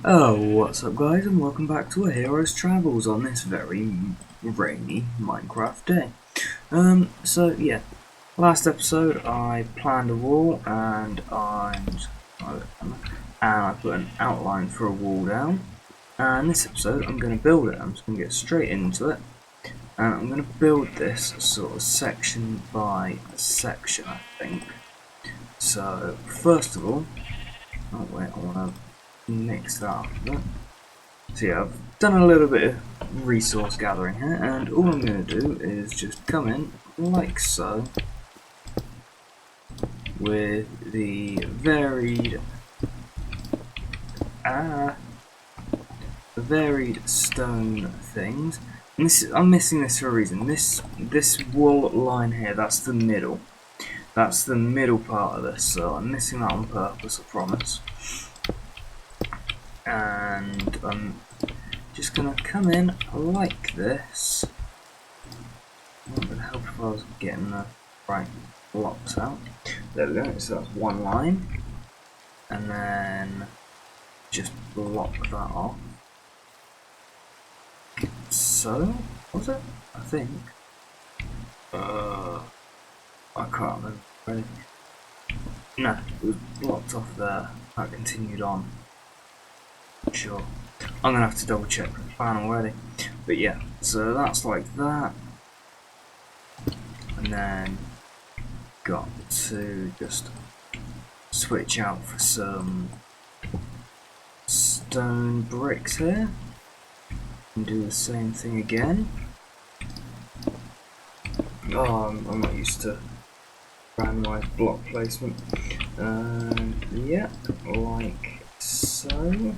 Oh, what's up guys, and welcome back to A Hero's Travels on this very rainy Minecraft day. So yeah, last episode I planned a wall and I put an outline for a wall down. And this episode I'm going to build it. I'm just going to get straight into it. And I'm going to build this sort of section by section, I think. So, first of all, oh wait, I want to mix that up a bit. So yeah, I've done a little bit of resource gathering here, and all I'm going to do is just come in like so with the varied stone things. And I'm missing this for a reason. This wall line here, that's the middle. That's the middle part of this, so I'm missing that on purpose, I promise. And I'm just gonna come in like this. It would help if I was getting the right blocks out. There we go, so that's one line. And then just block that off. So, was it? I think. I can't remember really. No, it was blocked off there. That continued on. Sure. I'm gonna have to double check the plan already. But yeah, so that's like that. And then got to just switch out for some stone bricks here. And do the same thing again. Oh, I'm not used to randomized block placement. Yeah, like so.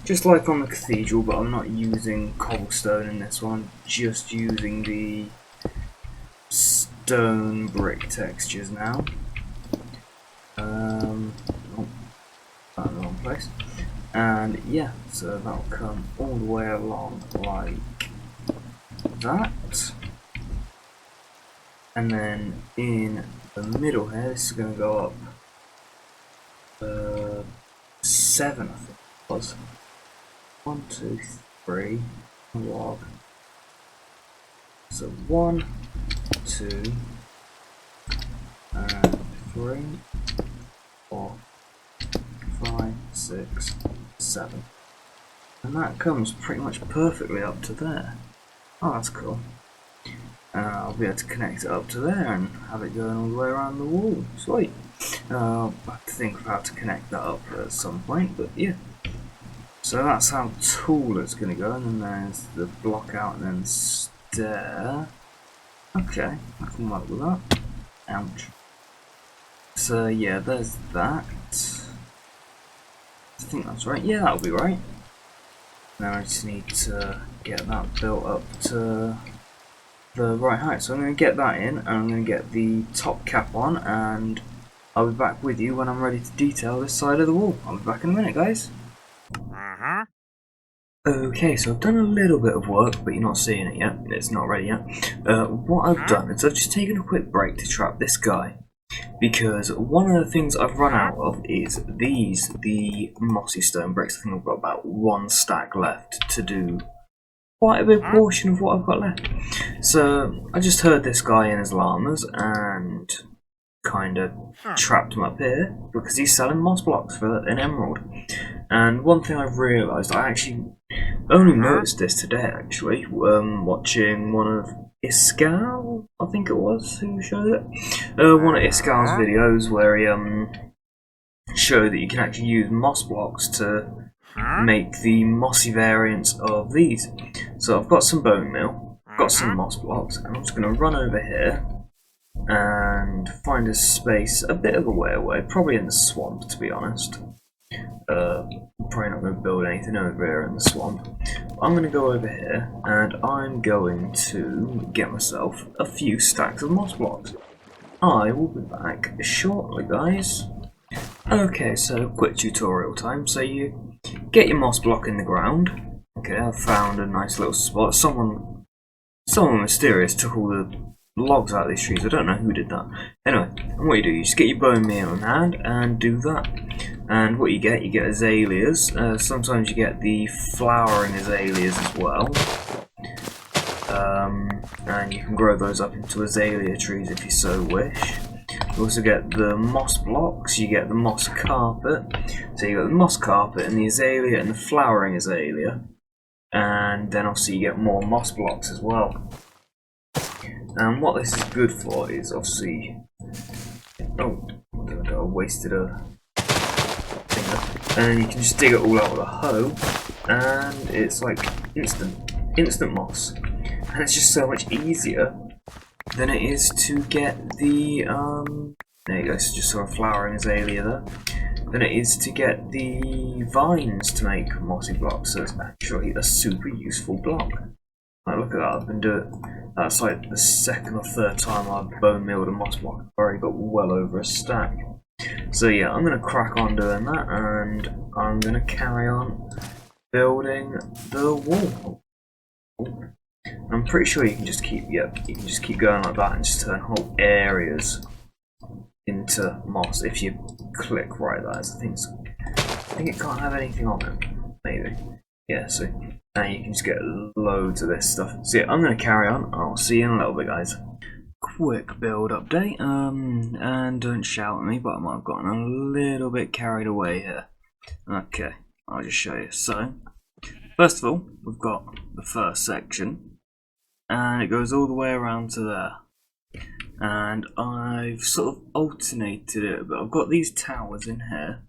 Just like on the cathedral, but I'm not using cobblestone in this one, just using the stone brick textures now. Oh, found the wrong place. And yeah, so that'll come all the way along like that. And then in the middle here, this is going to go up 7, I think it was. 1, 2, 3, log. So 1, 2, and 3, 4, 5, 6, 7. And that comes pretty much perfectly up to there. Oh, that's cool. And I'll be able to connect it up to there and have it going all the way around the wall. Sweet. I'll have to think of how to connect that up at some point, but yeah. So that's how tall it's going to go, and then there's the block out and then stair. Okay, I can work with that. Ouch. So yeah, there's that. I think that's right. Yeah, that'll be right. Now I just need to get that built up to the right height. So I'm going to get that in, and I'm going to get the top cap on, and I'll be back with you when I'm ready to detail this side of the wall. I'll be back in a minute, guys. Okay, so I've done a little bit of work, but you're not seeing it yet. It's not ready yet. What I've done is I've just taken a quick break to trap this guy, because one of the things I've run out of is the mossy stone bricks. I think I've got about 1 stack left to do quite a big portion of what I've got left. So I just heard this guy in his llamas and kind of trapped him up here because he's selling moss blocks for an emerald. And one thing I've realised, I actually only noticed this today actually, watching one of Iskal, I think it was, who showed it? One of Iskal's videos where he showed that you can actually use moss blocks to make the mossy variants of these. So I've got some bone meal, I've got some moss blocks, and I'm just going to run over here and find a space a bit of a way away, probably in the swamp to be honest. I'm probably not going to build anything over here in the swamp. I'm going to go over here and I'm going to get myself a few stacks of moss blocks. I will be back shortly, guys. Okay, so quick tutorial time. So you get your moss block in the ground. Okay, I've found a nice little spot. Someone mysterious took all the logs out of these trees. I don't know who did that. Anyway, and what you just get your bone meal in hand and do that. And what you get azaleas. Sometimes you get the flowering azaleas as well. And you can grow those up into azalea trees if you so wish. You also get the moss blocks, you get the moss carpet. So you got the moss carpet and the azalea and the flowering azalea. And then obviously you get more moss blocks as well. And what this is good for is obviously... Oh, I wasted a thing there. And you can just dig it all out with a hoe. And it's like instant moss. And it's just so much easier than it is to get the there you go, so just saw a flowering azalea there, than it is to get the vines to make mossy blocks. So it's actually a super useful block. Like, look at that, I've been doing that's like the second or third time I've bone mealed a moss block. I've already got well over a stack. So yeah, I'm gonna crack on doing that, and I'm gonna carry on building the wall. Ooh. I'm pretty sure you can just keep going like that and just turn whole areas into moss if you click right there. So I think it can't have anything on it. Maybe. Yeah, so now you can just get loads of this stuff. So yeah, I'm gonna carry on. I'll see you in a little bit, guys. Quick build update. And don't shout at me, but I might have gotten a little bit carried away here. Okay, I'll just show you. So first of all, we've got the first section. And it goes all the way around to there. And I've sort of alternated it, but I've got these towers in here.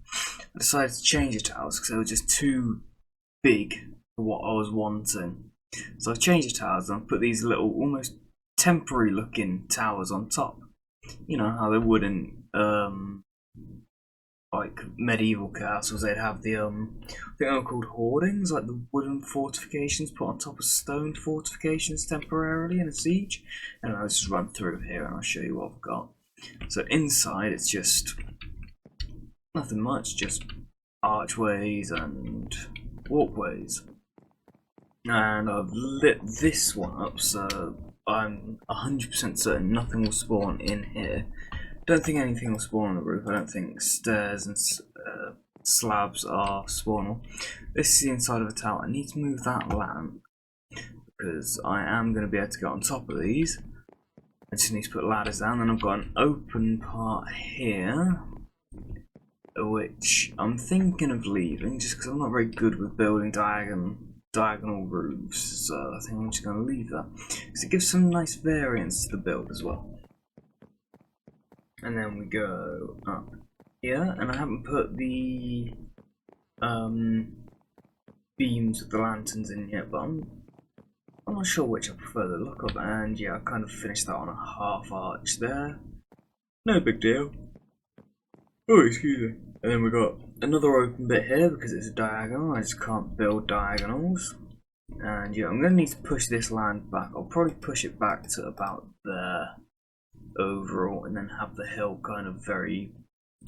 I decided to change the towers because they were just too big for what I was wanting. So I've changed the towers and I've put these little, almost temporary looking towers on top. You know how they would in like medieval castles, they'd have the I think they were called hoardings, like the wooden fortifications put on top of stone fortifications temporarily in a siege. And I'll just run through here and I'll show you what I've got. So inside it's just nothing much, just archways and walkways. And I've lit this one up so I'm 100% certain nothing will spawn in here. Don't think anything will spawn on the roof. I don't think stairs and slabs are spawnable. This is the inside of a tower. I need to move that lamp because I am going to be able to get on top of these. I just need to put ladders down. Then I've got an open part here, which I'm thinking of leaving just because I'm not very good with building diagonal roofs. So I think I'm just going to leave that because it gives some nice variance to the build as well. And then we go up here, and I haven't put the beams of the lanterns in yet, but I'm not sure which I prefer the look of. And yeah, I kind of finished that on a half arch there. No big deal. Oh, excuse me. And then we got another open bit here because it's a diagonal. I just can't build diagonals. And yeah, I'm going to need to push this land back. I'll probably push it back to about there overall, and then have the hill kind of very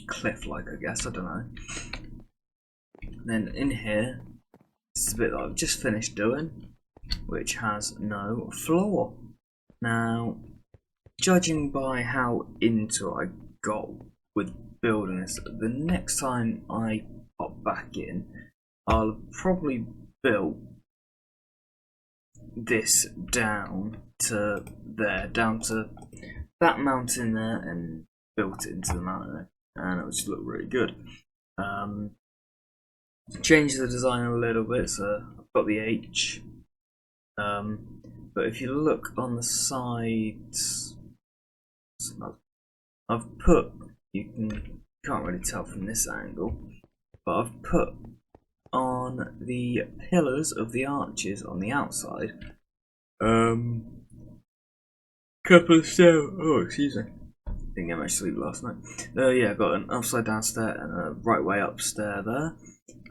cliff-like, I guess. I don't know. And then in here, this is a bit that I've just finished doing, which has no floor. Now, judging by how into I got with building this, the next time I pop back in, I'll probably build this down to there, down to that mountain there, and built it into the mountain there, and it would just look really good. Changed the design a little bit, so I've got the H, but if you look on the sides, I've put, you can't really tell from this angle, but I've put on the pillars of the arches on the outside couple of stairs. Oh, excuse me. Didn't get much sleep last night. Yeah, I got an upside down stair and a right way up stair there.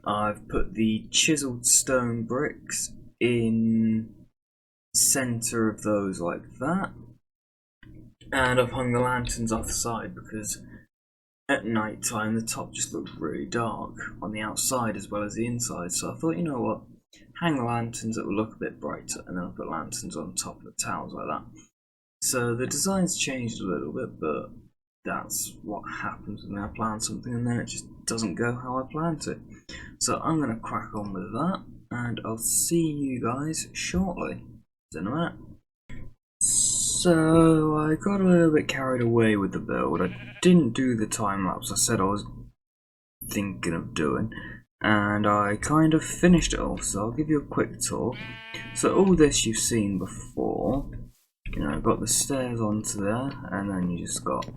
I've put the chiseled stone bricks in center of those like that. And I've hung the lanterns off the side because at night time the top just looks really dark on the outside as well as the inside. So I thought, you know what, hang the lanterns, it will look a bit brighter, and then I'll put lanterns on top of the towers like that. So the design's changed a little bit, but that's what happens when I plan something and then it just doesn't go how I planned it. So I'm going to crack on with that, and I'll see you guys shortly. See you in a minute. So I got a little bit carried away with the build. I didn't do the time lapse I said I was thinking of doing, and I kind of finished it off, so I'll give you a quick tour. So all this you've seen before. You know, got the stairs onto there, and then you just got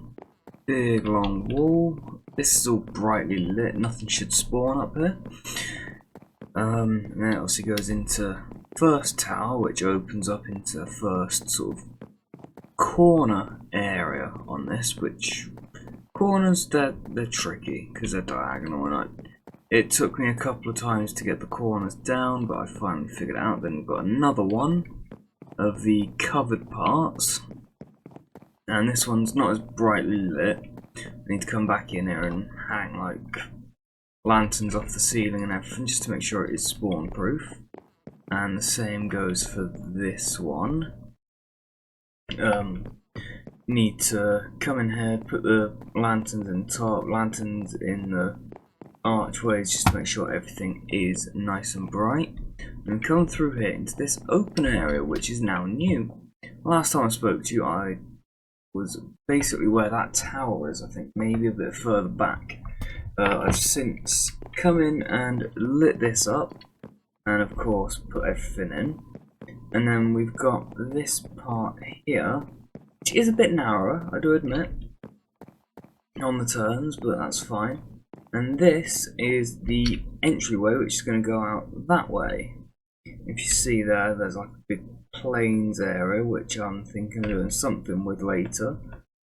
big long wall. This is all brightly lit, nothing should spawn up here. And then it also goes into first tower, which opens up into the first sort of corner area on this, which corners, they're tricky because they're diagonal, and it took me a couple of times to get the corners down, but I finally figured it out. Then we've got another one of the covered parts, and this one's not as brightly lit. I need to come back in here and hang like lanterns off the ceiling and everything just to make sure it is spawn proof. And the same goes for this one. Need to come in here, put the lanterns in top, lanterns in the archways just to make sure everything is nice and bright, and come through here into this open area, which is now new. Last time I spoke to you, I was basically where that tower is, I think maybe a bit further back. I've since come in and lit this up, and of course put everything in, and then we've got this part here, which is a bit narrower, I do admit, on the turns, but that's fine. And this is the entryway, which is going to go out that way. If you see there, there's like a big plains area, which I'm thinking of doing something with later.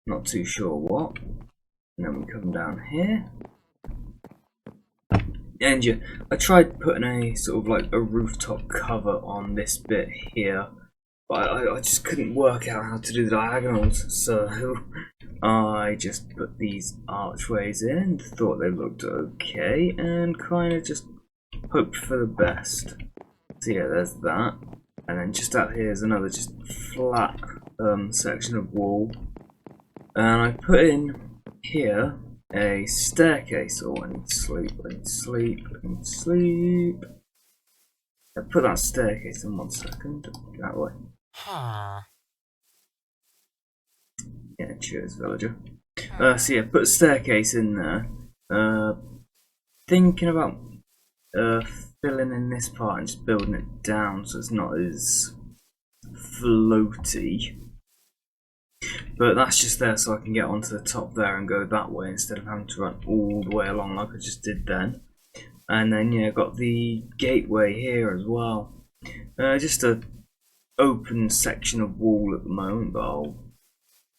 Not too sure what. And then we come down here. And yeah, I tried putting a sort of like a rooftop cover on this bit here, but I just couldn't work out how to do the diagonals, so I just put these archways in, thought they looked okay, and kind of just hoped for the best. So yeah, there's that. And then just out here is another just flat section of wall. And I put in here a staircase. Oh, I need to sleep, I need to sleep, I need to sleep. I put that staircase in 1 second. That way. Yeah, cheers, villager. So yeah, put a staircase in there. Thinking about filling in this part and just building it down so it's not as floaty. But that's just there so I can get onto the top there and go that way instead of having to run all the way along like I just did then. And then yeah, got the gateway here as well. Just a open section of wall at the moment, but I'll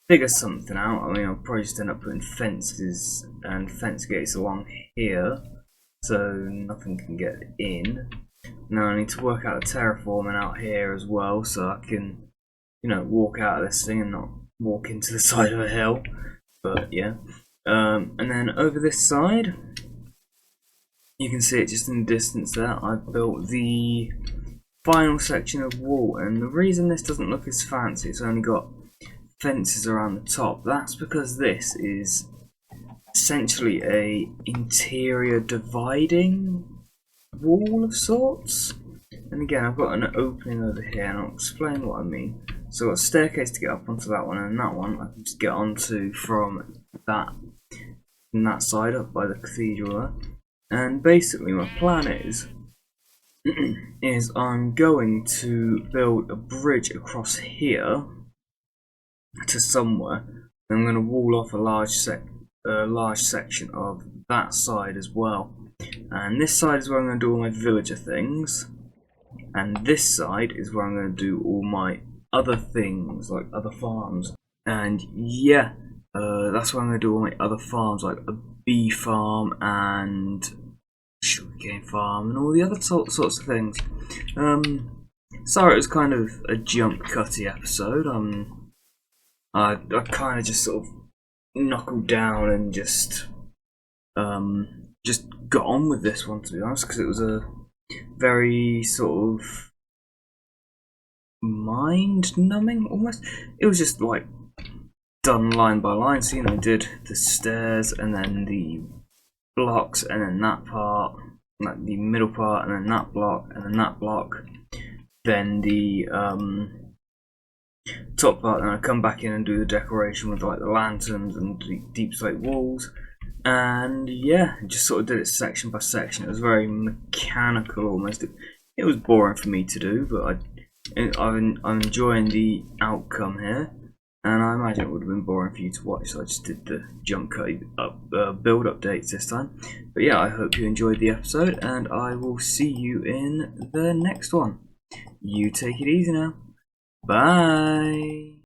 figure something out. I mean, I'll probably just end up putting fences and fence gates along here so nothing can get in. Now I need to work out the terraforming out here as well so I can, you know, walk out of this thing and not walk into the side of a hill. But yeah, and then over this side you can see it just in the distance there. I've built the final section of wall, and the reason this doesn't look as fancy, it's only got fences around the top, that's because this is essentially a interior dividing wall of sorts. And again, I've got an opening over here, and I'll explain what I mean. So I've got a staircase to get up onto that one, and that one I can just get onto from that side up by the cathedral there. And basically my plan is I'm going to build a bridge across here to somewhere. I'm going to wall off a large section of that side as well. And this side is where I'm going to do all my villager things. And this side is where I'm going to do all my other things, like other farms. And yeah, that's where I'm going to do all my other farms, like a bee farm and sugarcane farm and all the other sorts of things. Sorry, it was kind of a jump cutty episode. I kind of just sort of knuckled down and just got on with this one, to be honest, because it was a very sort of mind numbing almost. It was just like done line by line. So did the stairs and then the blocks and then that part, like the middle part, and then that block and then that block, then the top part, and I come back in and do the decoration with like the lanterns and the deep slate walls. And yeah, just sort of did it section by section. It was very mechanical almost. It was boring for me to do, but I'm enjoying the outcome here. And I imagine it would have been boring for you to watch, so I just did the jump cut build updates this time. But yeah, I hope you enjoyed the episode, and I will see you in the next one. You take it easy now. Bye.